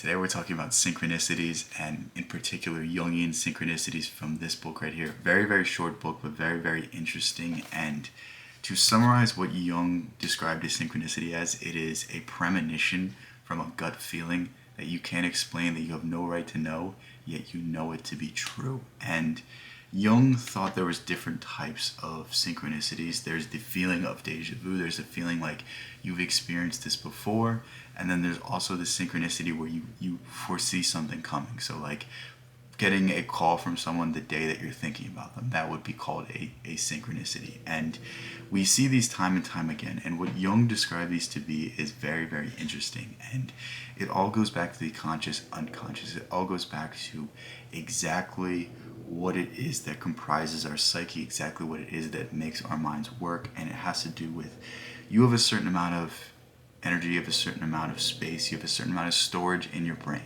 Today we're talking about synchronicities, and in particular Jungian synchronicities from this book right here. Very, very short book, but very, very interesting. And to summarize what Jung described his synchronicity as, it is a premonition from a gut feeling that you can't explain, that you have no right to know, yet you know it to be true. And Jung thought there was different types of synchronicities. There's the feeling of deja vu. There's a feeling like you've experienced this before. And then there's also the synchronicity where you foresee something coming. So like getting a call from someone the day that you're thinking about them, that would be called a synchronicity. And we see these time and time again. And what Jung described these to be is very, very interesting. And it all goes back to the conscious, unconscious. It all goes back to exactly what it is that comprises our psyche, exactly what it is that makes our minds work. And it has to do with, you have a certain amount of energy, you have a certain amount of space, you have a certain amount of storage in your brain.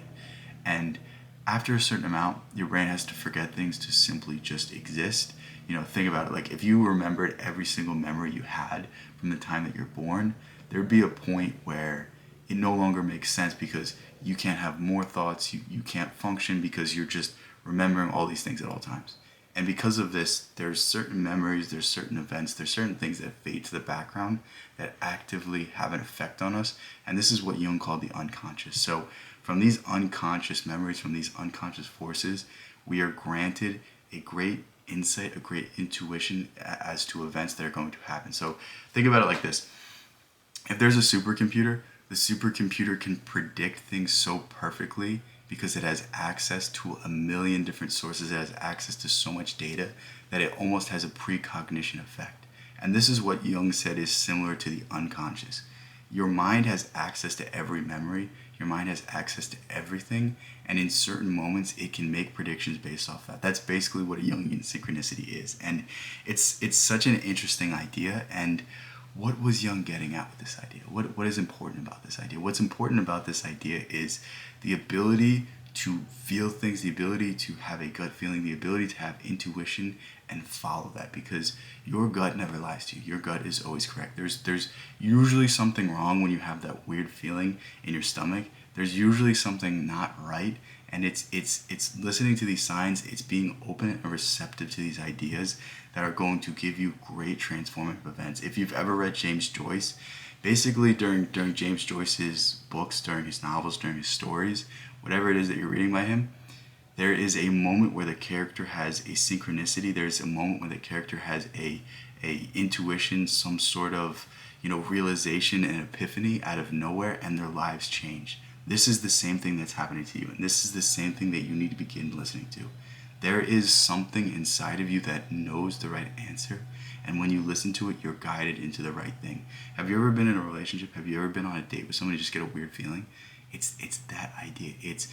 And after a certain amount, your brain has to forget things to simply just exist. You know, think about it. Like if you remembered every single memory you had from the time that you're born, there'd be a point where it no longer makes sense because you can't have more thoughts, you can't function because you're just remembering all these things at all times. And because of this, there's certain memories, there's certain events, there's certain things that fade to the background that actively have an effect on us. And this is what Jung called the unconscious. So from these unconscious memories, from these unconscious forces, we are granted a great insight, a great intuition as to events that are going to happen. So think about it like this. If there's a supercomputer, the supercomputer can predict things so perfectly because it has access to a million different sources. It has access to so much data that it almost has a precognition effect. And this is what Jung said is similar to the unconscious. Your mind has access to every memory. Your mind has access to everything. And in certain moments, it can make predictions based off that. That's basically what a Jungian synchronicity is. And it's such an interesting idea. And what was Jung getting at with this idea? What is important about this idea? What's important about this idea is the ability to feel things, the ability to have a gut feeling, the ability to have intuition and follow that, because your gut never lies to you. Your gut is always correct. There's usually something wrong when you have that weird feeling in your stomach. There's usually something not right, and it's listening to these signs, it's being open and receptive to these ideas that are going to give you great transformative events. If you've ever read James Joyce, basically during James Joyce's books, during his novels, during his stories, whatever it is that you're reading by him, there is a moment where the character has a synchronicity. There's a moment where the character has a intuition, some sort of, realization and epiphany out of nowhere, and their lives change. This is the same thing that's happening to you, and this is the same thing that you need to begin listening to. There is something inside of you that knows the right answer, and when you listen to it, you're guided into the right thing. Have you ever been in a relationship? Have you ever been on a date with somebody and just get a weird feeling? It's that idea. It's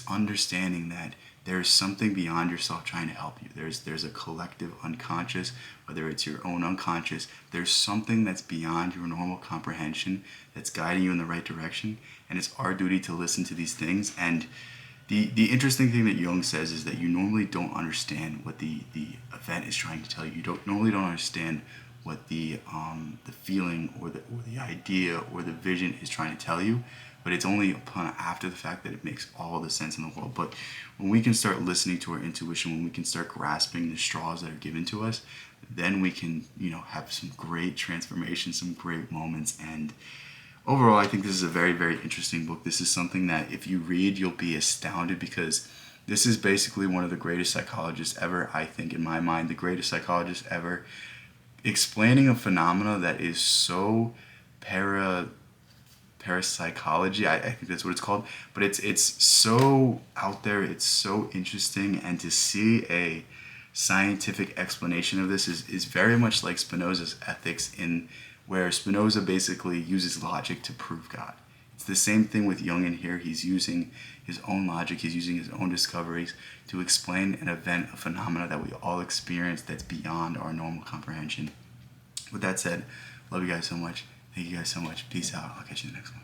understanding that there's something beyond yourself trying to help you. There's a collective unconscious, whether it's your own unconscious. There's something that's beyond your normal comprehension that's guiding you in the right direction, and it's our duty to listen to these things. And the interesting thing that Jung says is that you normally don't understand what the event is trying to tell you. You normally don't understand what the feeling or the idea or the vision is trying to tell you, but it's only upon after the fact that it makes all the sense in the world. But when we can start listening to our intuition, when we can start grasping the straws that are given to us, then we can, have some great transformation, some great moments. And overall, I think this is a very, very interesting book. This is something that if you read, you'll be astounded, because this is basically one of the greatest psychologists ever, I think, in my mind, the greatest psychologist ever, explaining a phenomena that is so parapsychology, I think that's what it's called, but it's so out there, it's so interesting, and to see a scientific explanation of this is very much like Spinoza's ethics, in where Spinoza basically uses logic to prove God. It's the same thing with Jung in here. He's using his own logic, he's using his own discoveries to explain an event, a phenomena that we all experience that's beyond our normal comprehension. With that said, love you guys so much. Thank you guys so much. Peace out. I'll catch you in the next one.